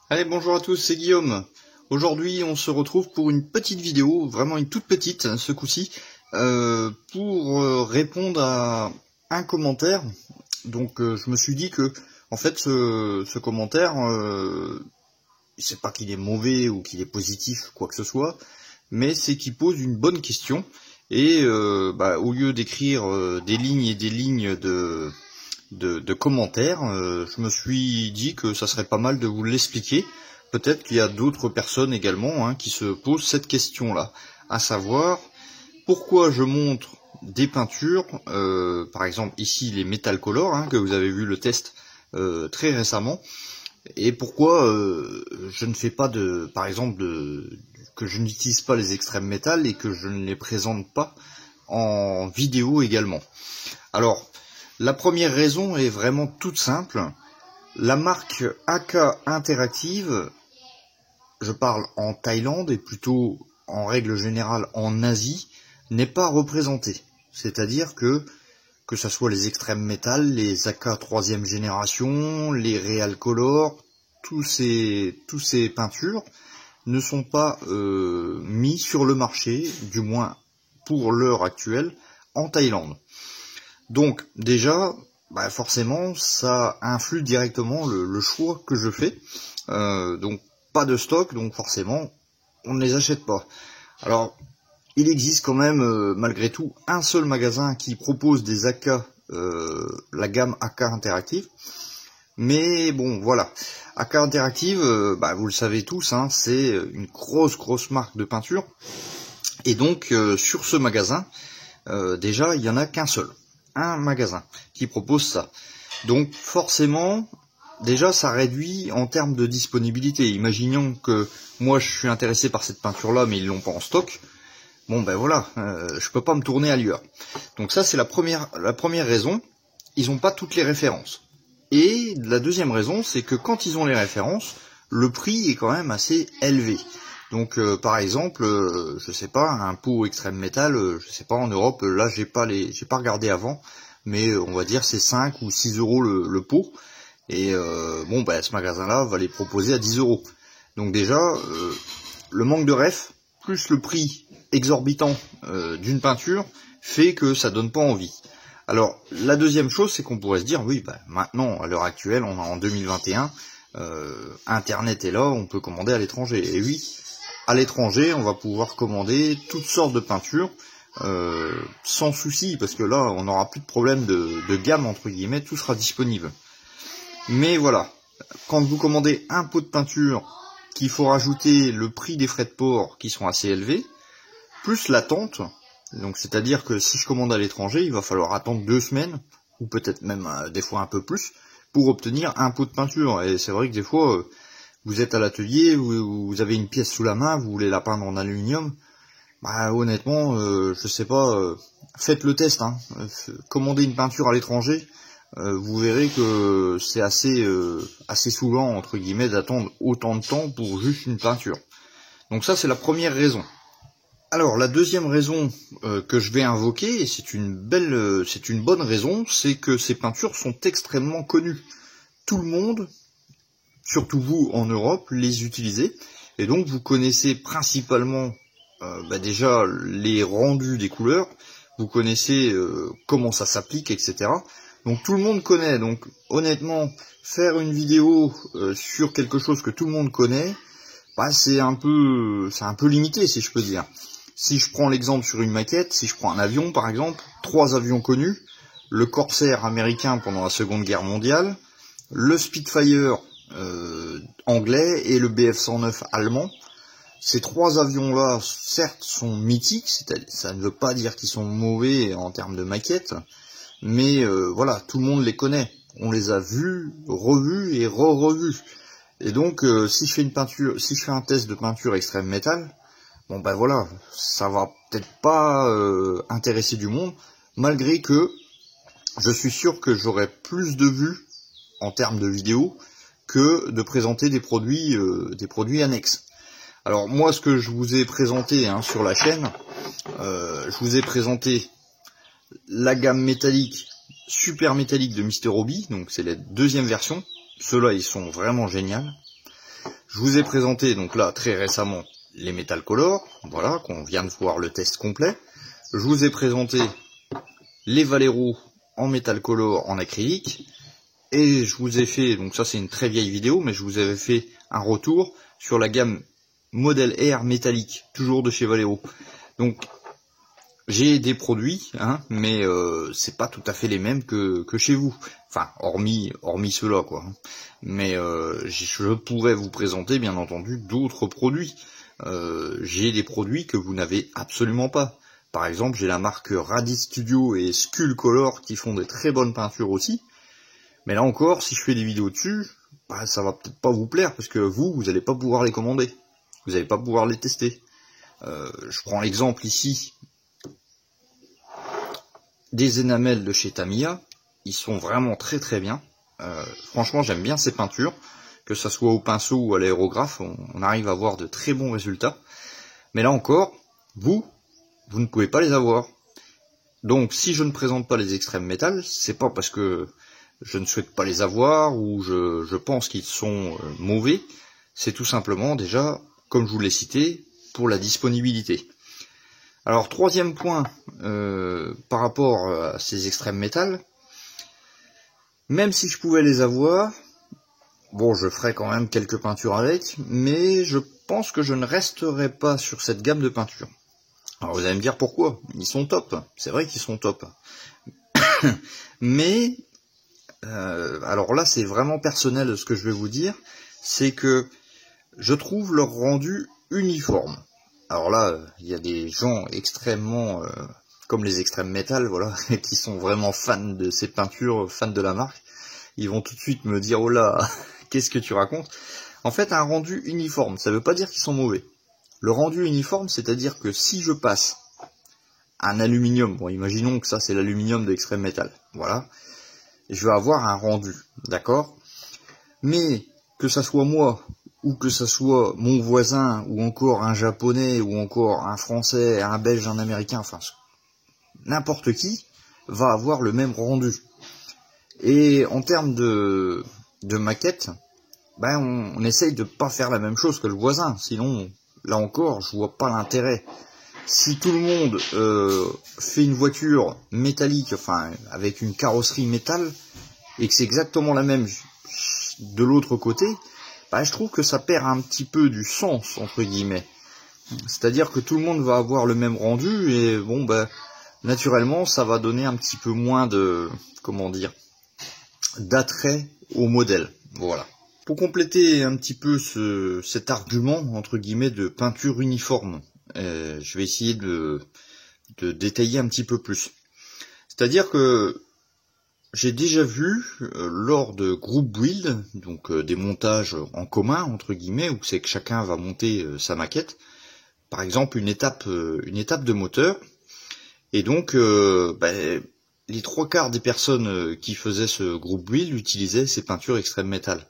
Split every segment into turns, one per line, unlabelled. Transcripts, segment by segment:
Allez, bonjour à tous, c'est Guillaume. Aujourd'hui, on se retrouve pour une petite vidéo, vraiment une toute petite, ce coup-ci, pour répondre à un commentaire. Donc, je me suis dit que, en fait, ce commentaire, c'est pas qu'il est mauvais ou qu'il est positif, quoi que ce soit, mais c'est qu'il pose une bonne question. Et au lieu d'écrire des lignes et des lignes de commentaires, je me suis dit que ça serait pas mal de vous l'expliquer. Peut-être qu'il y a d'autres personnes également qui se posent cette question-là, à savoir pourquoi je montre des peintures, par exemple ici les Metal Color, que vous avez vu le test très récemment, et pourquoi je ne fais pas par exemple, que je n'utilise pas les extrêmes métal et que je ne les présente pas en vidéo également. Alors, la première raison est vraiment toute simple. La marque AK Interactive, je parle en Thaïlande et plutôt en règle générale en Asie, n'est pas représentée. C'est-à-dire que ça soit les extrêmes métal, les AK 3e génération, les Real Color, tous ces peintures ne sont pas mis sur le marché, du moins pour l'heure actuelle, en Thaïlande. Donc déjà, forcément, ça influe directement le choix que je fais. Donc pas de stock, donc forcément, on ne les achète pas. Alors, il existe quand même, malgré tout, un seul magasin qui propose des AK, la gamme AK Interactive. Mais bon, voilà. AK Interactive, vous le savez tous, c'est une grosse marque de peinture. Et donc, sur ce magasin, déjà, il n'y en a qu'un seul. Un magasin qui propose ça. Donc forcément, déjà ça réduit en termes de disponibilité. Imaginons que moi je suis intéressé par cette peinture là, mais ils l'ont pas en stock. Bon voilà, je peux pas me tourner ailleurs. Donc ça c'est la première raison. Ils n'ont pas toutes les références. Et la deuxième raison, c'est que quand ils ont les références, le prix est quand même assez élevé. Donc par exemple, je sais pas, un pot extrême métal, je sais pas en Europe, là j'ai pas regardé avant, mais on va dire c'est 5 ou 6 euros le pot. Et ce magasin-là va les proposer à 10 euros. Donc déjà, le manque de ref, plus le prix exorbitant d'une peinture, fait que ça donne pas envie. Alors la deuxième chose, c'est qu'on pourrait se dire, oui, maintenant, à l'heure actuelle, on est en 2021, Internet est là, on peut commander à l'étranger. Et oui, à l'étranger, on va pouvoir commander toutes sortes de peintures sans souci, parce que là, on n'aura plus de problème de gamme, entre guillemets, tout sera disponible. Mais voilà, quand vous commandez un pot de peinture, qu'il faut rajouter le prix des frais de port qui sont assez élevés, plus l'attente, donc c'est-à-dire que si je commande à l'étranger, il va falloir attendre 2 semaines, ou peut-être même des fois un peu plus, pour obtenir un pot de peinture. Et c'est vrai que des fois, vous êtes à l'atelier, vous avez une pièce sous la main, vous voulez la peindre en aluminium, honnêtement, je sais pas, faites le test, commandez une peinture à l'étranger, vous verrez que c'est assez souvent, entre guillemets, d'attendre autant de temps pour juste une peinture. Donc ça, c'est la première raison. Alors, la deuxième raison que je vais invoquer, et c'est une bonne raison, c'est que ces peintures sont extrêmement connues. Tout le monde, surtout vous en Europe, les utilisez, et donc vous connaissez principalement déjà les rendus des couleurs, vous connaissez comment ça s'applique, etc. Donc tout le monde connaît. Donc honnêtement, faire une vidéo sur quelque chose que tout le monde connaît, c'est un peu limité, si je peux dire. Si je prends l'exemple sur une maquette, si je prends un avion par exemple, 3 avions connus, le Corsair américain pendant la Seconde Guerre mondiale, le Spitfire anglais et le Bf-109 allemand. Ces 3 avions-là, certes, sont mythiques, ça ne veut pas dire qu'ils sont mauvais en termes de maquette, mais voilà, tout le monde les connaît. On les a vus, revus et re-revus. Et donc, si je fais un test de peinture extrême métal, voilà, ça va peut-être pas intéresser du monde, malgré que je suis sûr que j'aurai plus de vues en termes de vidéos que de présenter des produits annexes. Alors moi, ce que je vous ai présenté sur la chaîne, je vous ai présenté la gamme métallique, super métallique de Mr. Hobby, donc c'est la deuxième version. Ceux-là, ils sont vraiment géniaux. Je vous ai présenté donc là très récemment les Metalcolor, voilà, qu'on vient de voir le test complet. Je vous ai présenté les Valero en Metalcolor en acrylique. Et je vous ai fait, donc ça c'est une très vieille vidéo, mais je vous avais fait un retour sur la gamme Model R métallique, toujours de chez Valero. Donc j'ai des produits, hein, mais c'est pas tout à fait les mêmes que chez vous. Enfin, hormis ceux-là, quoi. Mais je pourrais vous présenter, bien entendu, d'autres produits. J'ai des produits que vous n'avez absolument pas. Par exemple, j'ai la marque Radis Studio et Skullcolor qui font des très bonnes peintures aussi. Mais là encore, si je fais des vidéos dessus, bah, ça va peut-être pas vous plaire, parce que vous n'allez pas pouvoir les commander. Vous n'allez pas pouvoir les tester. Je prends l'exemple ici des énamels de chez Tamiya. Ils sont vraiment très très bien. Franchement, j'aime bien ces peintures. Que ça soit au pinceau ou à l'aérographe, on arrive à avoir de très bons résultats. Mais là encore, vous ne pouvez pas les avoir. Donc, si je ne présente pas les extrêmes métal, c'est pas parce que je ne souhaite pas les avoir ou je pense qu'ils sont mauvais. C'est tout simplement déjà, comme je vous l'ai cité, pour la disponibilité. Alors, troisième point par rapport à ces extrêmes métal, même si je pouvais les avoir, bon, je ferais quand même quelques peintures avec, mais je pense que je ne resterai pas sur cette gamme de peintures. Alors vous allez me dire pourquoi, ils sont top, c'est vrai qu'ils sont top. Mais, alors là c'est vraiment personnel ce que je vais vous dire, c'est que je trouve leur rendu uniforme. Alors là, il y a des gens extrêmement, comme les extrêmes métal, voilà, qui sont vraiment fans de ces peintures, fans de la marque. Ils vont tout de suite me dire, oh là, qu'est-ce que tu racontes? En fait, un rendu uniforme, ça ne veut pas dire qu'ils sont mauvais. Le rendu uniforme, c'est-à-dire que si je passe un aluminium, bon, imaginons que ça c'est l'aluminium de Extreme Metal, voilà, je vais avoir un rendu, d'accord? Mais que ça soit moi, ou que ça soit mon voisin, ou encore un japonais, ou encore un français, un belge, un américain, enfin, n'importe qui va avoir le même rendu. Et en termes de maquette, ben on essaye de pas faire la même chose que le voisin, sinon, là encore, je vois pas l'intérêt. Si tout le monde fait une voiture métallique, enfin avec une carrosserie métal, et que c'est exactement la même de l'autre côté, bah, je trouve que ça perd un petit peu du sens, entre guillemets. C'est-à-dire que tout le monde va avoir le même rendu, et bon, bah, naturellement, ça va donner un petit peu moins de, comment dire, d'attrait au modèle. Voilà. Pour compléter un petit peu cet argument, entre guillemets, de peinture uniforme, je vais essayer de détailler un petit peu plus. C'est-à-dire que j'ai déjà vu, lors de group build, donc des montages en commun, entre guillemets, où c'est que chacun va monter sa maquette, par exemple une étape de moteur, et donc les 3/4 des personnes qui faisaient ce group build utilisaient ces peintures extrême métal.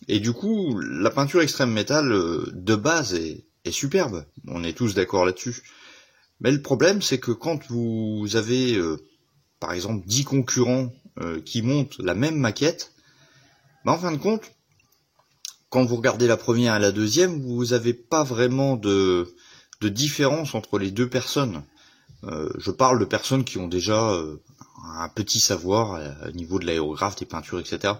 Et du coup, la peinture extrême métal de base est superbe, on est tous d'accord là-dessus. Mais le problème, c'est que quand vous avez, par exemple, 10 concurrents qui montent la même maquette, en fin de compte, quand vous regardez la première et la deuxième, vous n'avez pas vraiment de différence entre les deux personnes. Je parle de personnes qui ont déjà un petit savoir au niveau de l'aérographe, des peintures, etc.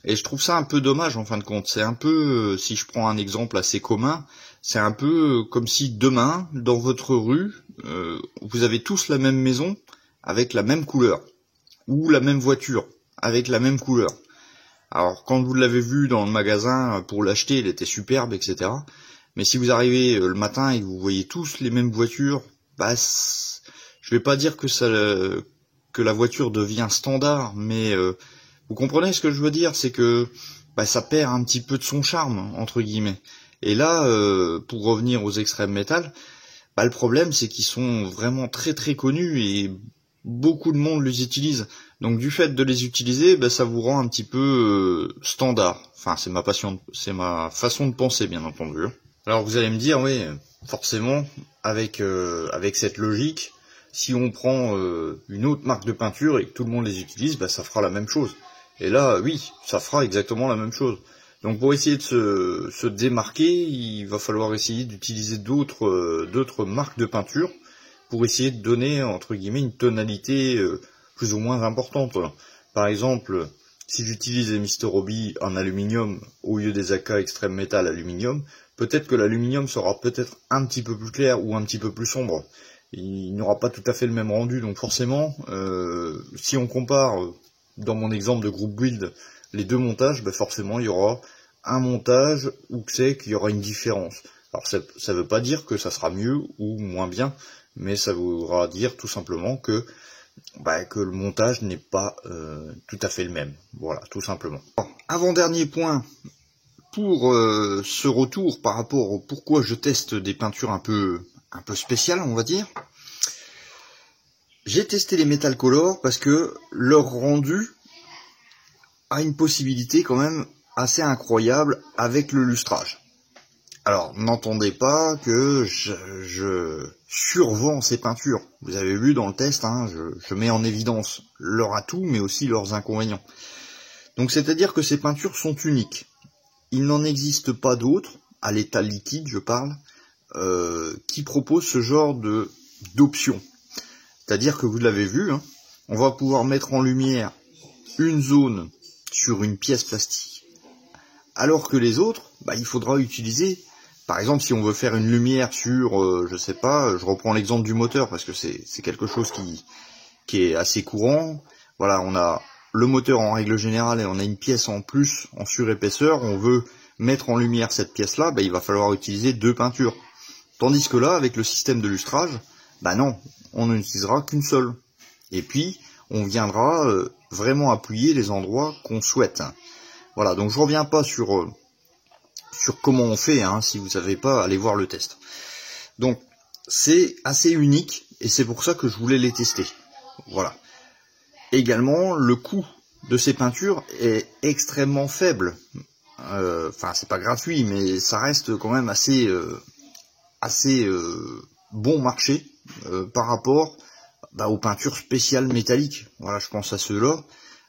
Et je trouve ça un peu dommage en fin de compte. C'est un peu, si je prends un exemple assez commun, c'est un peu comme si demain, dans votre rue, vous avez tous la même maison avec la même couleur, ou la même voiture avec la même couleur. Alors quand vous l'avez vu dans le magasin pour l'acheter, elle était superbe, etc. Mais si vous arrivez le matin et que vous voyez tous les mêmes voitures, bah, je vais pas dire que la voiture devient standard, mais vous comprenez ce que je veux dire, c'est que ça perd un petit peu de son charme, entre guillemets. Et là, pour revenir aux extrêmes métal, le problème c'est qu'ils sont vraiment très très connus et beaucoup de monde les utilise. Donc du fait de les utiliser, ça vous rend un petit peu standard. Enfin, c'est ma façon de penser, bien entendu. Alors vous allez me dire, oui, forcément, avec cette logique, si on prend une autre marque de peinture et que tout le monde les utilise, ça fera la même chose. Et là, oui, ça fera exactement la même chose. Donc pour essayer de se démarquer, il va falloir essayer d'utiliser d'autres marques de peinture pour essayer de donner, entre guillemets, une tonalité plus ou moins importante. Par exemple, si j'utilise les Mr. Hobby en aluminium au lieu des AK Extreme Metal aluminium, peut-être que l'aluminium sera peut-être un petit peu plus clair ou un petit peu plus sombre. Il n'aura pas tout à fait le même rendu, donc forcément, si on compare, dans mon exemple de groupe build, les deux montages, ben forcément il y aura un montage où c'est qu'il y aura une différence. Alors ça veut pas dire que ça sera mieux ou moins bien, mais ça voudra dire tout simplement que le montage n'est pas tout à fait le même. Voilà, tout simplement. Avant-dernier point, pour ce retour par rapport au pourquoi je teste des peintures un peu spéciales, on va dire. J'ai testé les Metal Color parce que leur rendu a une possibilité quand même assez incroyable avec le lustrage. Alors, n'entendez pas que je survends ces peintures. Vous avez vu dans le test, hein, je mets en évidence leurs atouts, mais aussi leurs inconvénients. Donc, c'est-à-dire que ces peintures sont uniques. Il n'en existe pas d'autres, à l'état liquide, je parle, qui proposent ce genre d'options. C'est-à-dire que vous l'avez vu, hein, on va pouvoir mettre en lumière une zone sur une pièce plastique, alors que les autres, il faudra utiliser, par exemple, si on veut faire une lumière sur, je sais pas, je reprends l'exemple du moteur parce que c'est quelque chose qui est assez courant. Voilà, on a le moteur en règle générale et on a une pièce en plus en surépaisseur. On veut mettre en lumière cette pièce-là, il va falloir utiliser deux peintures. Tandis que là, avec le système de lustrage, non, on n'utilisera qu'une seule. Et puis, on viendra vraiment appuyer les endroits qu'on souhaite. Voilà, donc je reviens pas sur comment on fait, hein, si vous savez pas, allez voir le test. Donc, c'est assez unique, et c'est pour ça que je voulais les tester. Voilà. Également, le coût de ces peintures est extrêmement faible. Enfin, c'est pas gratuit, mais ça reste quand même assez bon marché par rapport aux peintures spéciales métalliques. Voilà, je pense à ceux-là.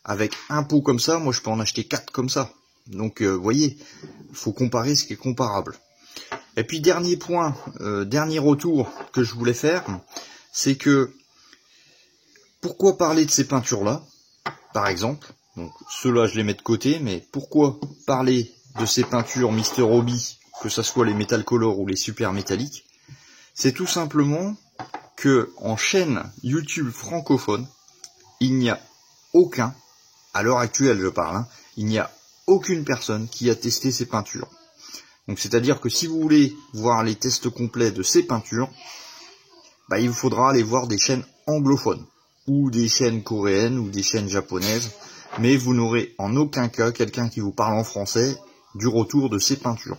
Avec un pot comme ça, moi je peux en acheter 4 comme ça. Donc vous voyez, il faut comparer ce qui est comparable. Et puis dernier point, dernier retour que je voulais faire, c'est que pourquoi parler de ces peintures-là, par exemple, donc ceux-là je les mets de côté, mais pourquoi parler de ces peintures Mr. Hobby, que ce soit les Metal Color ou les super métalliques, c'est tout simplement que en chaîne YouTube francophone, il n'y a aucun, à l'heure actuelle je parle, il n'y a aucune personne qui a testé ces peintures. Donc c'est-à-dire que si vous voulez voir les tests complets de ces peintures, il vous faudra aller voir des chaînes anglophones, ou des chaînes coréennes, ou des chaînes japonaises, mais vous n'aurez en aucun cas quelqu'un qui vous parle en français du retour de ces peintures.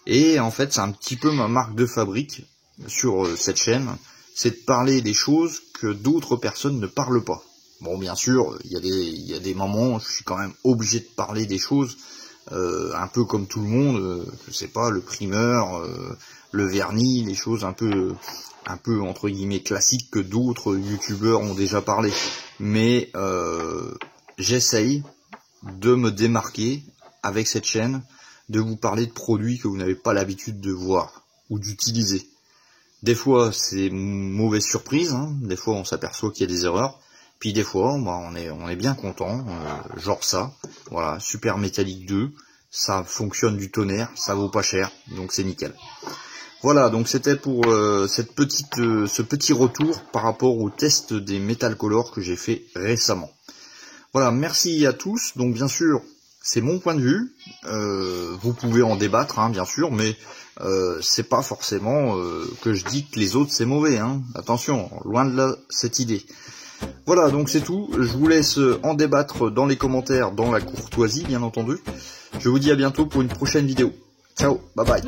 Et en fait, c'est un petit peu ma marque de fabrique sur cette chaîne, c'est de parler des choses que d'autres personnes ne parlent pas. Bon, bien sûr, il y a des moments où je suis quand même obligé de parler des choses, un peu comme tout le monde, je sais pas, le primeur, le vernis, les choses un peu entre guillemets classiques que d'autres youtubeurs ont déjà parlé. Mais j'essaye de me démarquer avec cette chaîne, de vous parler de produits que vous n'avez pas l'habitude de voir ou d'utiliser. Des fois, c'est mauvaise surprise, hein. Des fois, on s'aperçoit qu'il y a des erreurs. Puis des fois, on est bien content, genre ça. Voilà, Super Métallique 2, ça fonctionne du tonnerre, ça vaut pas cher, donc c'est nickel. Voilà, donc c'était pour ce petit retour par rapport au test des Metal Color que j'ai fait récemment. Voilà, merci à tous. Donc bien sûr, c'est mon point de vue. Vous pouvez en débattre, hein, bien sûr, mais c'est pas forcément que je dis que les autres c'est mauvais. Hein. Attention, loin de là cette idée. Voilà, donc c'est tout. Je vous laisse en débattre dans les commentaires, dans la courtoisie, bien entendu. Je vous dis à bientôt pour une prochaine vidéo. Ciao, bye bye.